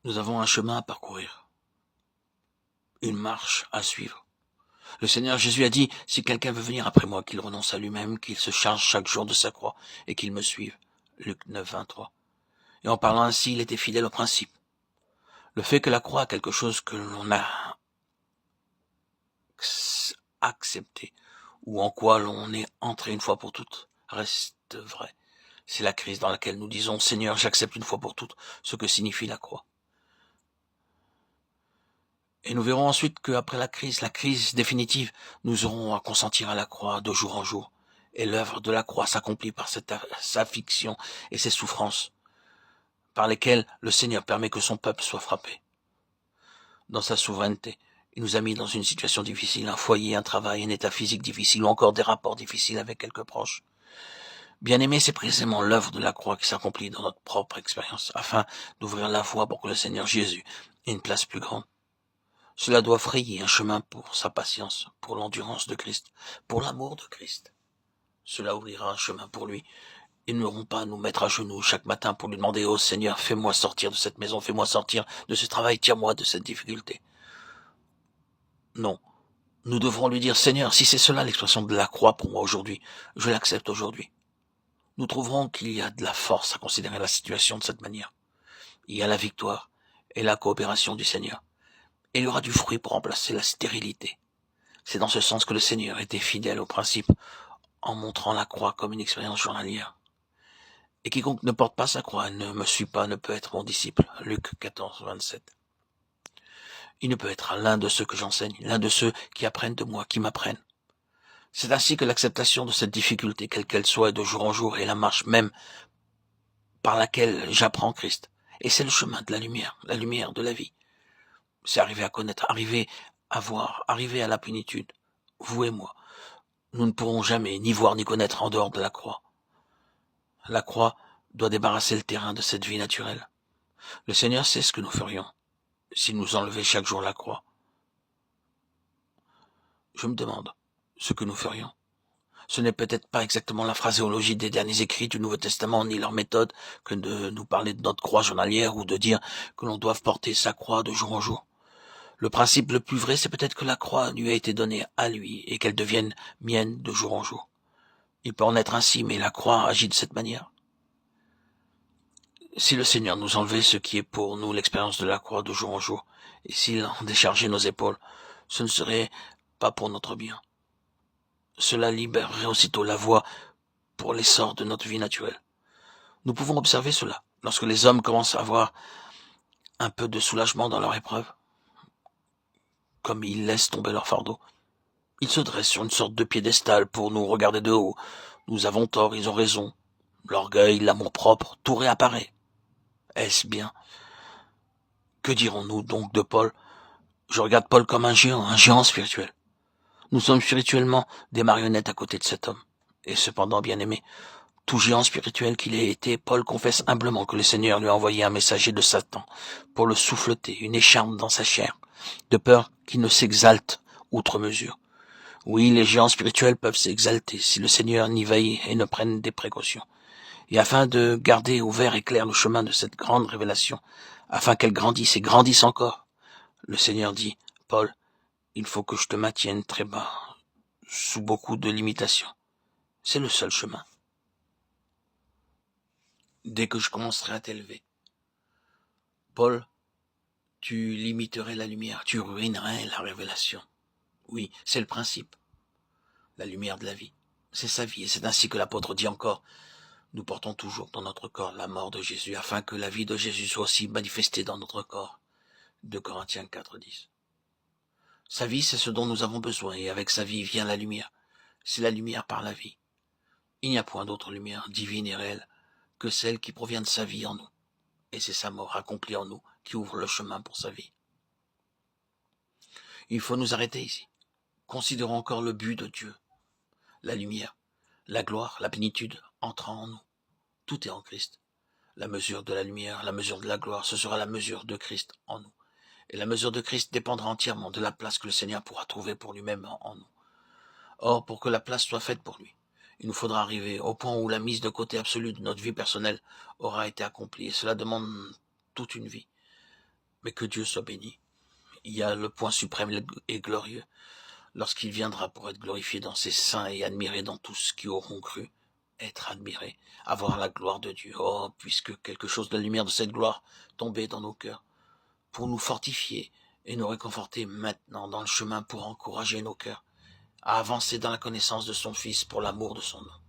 Nous avons un chemin à parcourir, une marche à suivre. Le Seigneur Jésus a dit, si quelqu'un veut venir après moi, qu'il renonce à lui-même, qu'il se charge chaque jour de sa croix et qu'il me suive. Luc 9, 23. Et en parlant ainsi, il était fidèle au principe. Le fait que la croix est quelque chose que l'on a accepté, ou en quoi l'on est entré une fois pour toutes, reste vrai. C'est la crise dans laquelle nous disons, Seigneur, j'accepte une fois pour toutes ce que signifie la croix. Et nous verrons ensuite qu'après la crise définitive, nous aurons à consentir à la croix de jour en jour. Et l'œuvre de la croix s'accomplit par cette affliction et ces souffrances, par lesquelles le Seigneur permet que son peuple soit frappé. Dans sa souveraineté, il nous a mis dans une situation difficile, un foyer, un travail, un état physique difficile, ou encore des rapports difficiles avec quelques proches. Bien-aimé, c'est précisément l'œuvre de la croix qui s'accomplit dans notre propre expérience, afin d'ouvrir la voie pour que le Seigneur Jésus ait une place plus grande. Cela doit frayer un chemin pour sa patience, pour l'endurance de Christ, pour l'amour de Christ. Cela ouvrira un chemin pour lui. Ils n'auront pas à nous mettre à genoux chaque matin pour lui demander, oh Seigneur, fais-moi sortir de cette maison, fais-moi sortir de ce travail, tire-moi de cette difficulté. Non. Nous devrons lui dire, Seigneur, si c'est cela l'expression de la croix pour moi aujourd'hui, je l'accepte aujourd'hui. Nous trouverons qu'il y a de la force à considérer la situation de cette manière. Il y a la victoire et la coopération du Seigneur. Et il y aura du fruit pour remplacer la stérilité. C'est dans ce sens que le Seigneur était fidèle au principe en montrant la croix comme une expérience journalière. Et quiconque ne porte pas sa croix, ne me suit pas, ne peut être mon disciple. Luc 14, 27. Il ne peut être l'un de ceux que j'enseigne, l'un de ceux qui apprennent de moi, qui m'apprennent. C'est ainsi que l'acceptation de cette difficulté, quelle qu'elle soit, de jour en jour, est la marche même par laquelle j'apprends Christ. Et c'est le chemin de la lumière de la vie. C'est arriver à connaître, arriver à voir, arriver à la plénitude. Vous et moi, nous ne pourrons jamais ni voir ni connaître en dehors de la croix. La croix doit débarrasser le terrain de cette vie naturelle. Le Seigneur sait ce que nous ferions s'il nous enlevait chaque jour la croix. Je me demande ce que nous ferions. Ce n'est peut-être pas exactement la phraséologie des derniers écrits du Nouveau Testament ni leur méthode que de nous parler de notre croix journalière ou de dire que l'on doit porter sa croix de jour en jour. Le principe le plus vrai, c'est peut-être que la croix lui a été donnée à lui et qu'elle devienne mienne de jour en jour. Il peut en être ainsi, mais la croix agit de cette manière. Si le Seigneur nous enlevait ce qui est pour nous l'expérience de la croix de jour en jour, et s'il en déchargeait nos épaules, ce ne serait pas pour notre bien. Cela libérerait aussitôt la voie pour l'essor de notre vie naturelle. Nous pouvons observer cela lorsque les hommes commencent à avoir un peu de soulagement dans leur épreuve, comme ils laissent tomber leur fardeau. Ils se dressent sur une sorte de piédestal pour nous regarder de haut. Nous avons tort, ils ont raison. L'orgueil, l'amour-propre, tout réapparaît. Est-ce bien? Que dirons-nous donc de Paul? Je regarde Paul comme un géant spirituel. Nous sommes spirituellement des marionnettes à côté de cet homme. Et cependant, bien aimé, tout géant spirituel qu'il ait été, Paul confesse humblement que le Seigneur lui a envoyé un messager de Satan pour le souffleter, une écharpe dans sa chair, de peur qu'il ne s'exalte outre mesure. Oui, les géants spirituels peuvent s'exalter si le Seigneur n'y veille et ne prenne des précautions. Et afin de garder ouvert et clair le chemin de cette grande révélation, afin qu'elle grandisse et grandisse encore, le Seigneur dit, Paul, il faut que je te maintienne très bas, sous beaucoup de limitations. C'est le seul chemin. Dès que je commencerai à t'élever, Paul, tu limiterais la lumière, tu ruinerais la révélation. Oui, c'est le principe. La lumière de la vie. C'est sa vie, et c'est ainsi que l'apôtre dit encore, nous portons toujours dans notre corps la mort de Jésus, afin que la vie de Jésus soit aussi manifestée dans notre corps. 2 Corinthiens 4, 10. Sa vie, c'est ce dont nous avons besoin, et avec sa vie vient la lumière. C'est la lumière par la vie. Il n'y a point d'autre lumière divine et réelle que celle qui provient de sa vie en nous. Et c'est sa mort accomplie en nous qui ouvre le chemin pour sa vie. Il faut nous arrêter ici. Considérons encore le but de Dieu. La lumière, la gloire, la plénitude entrant en nous. Tout est en Christ. La mesure de la lumière, la mesure de la gloire, ce sera la mesure de Christ en nous. Et la mesure de Christ dépendra entièrement de la place que le Seigneur pourra trouver pour lui-même en nous. Or, pour que la place soit faite pour lui, il nous faudra arriver au point où la mise de côté absolue de notre vie personnelle aura été accomplie. Et cela demande toute une vie. Mais que Dieu soit béni. Il y a le point suprême et glorieux, lorsqu'il viendra pour être glorifié dans ses saints et admiré dans tous qui auront cru, être admiré, avoir la gloire de Dieu. Oh, puisque quelque chose de la lumière de cette gloire tombait dans nos cœurs, pour nous fortifier et nous réconforter maintenant dans le chemin pour encourager nos cœurs à avancer dans la connaissance de son Fils pour l'amour de son nom.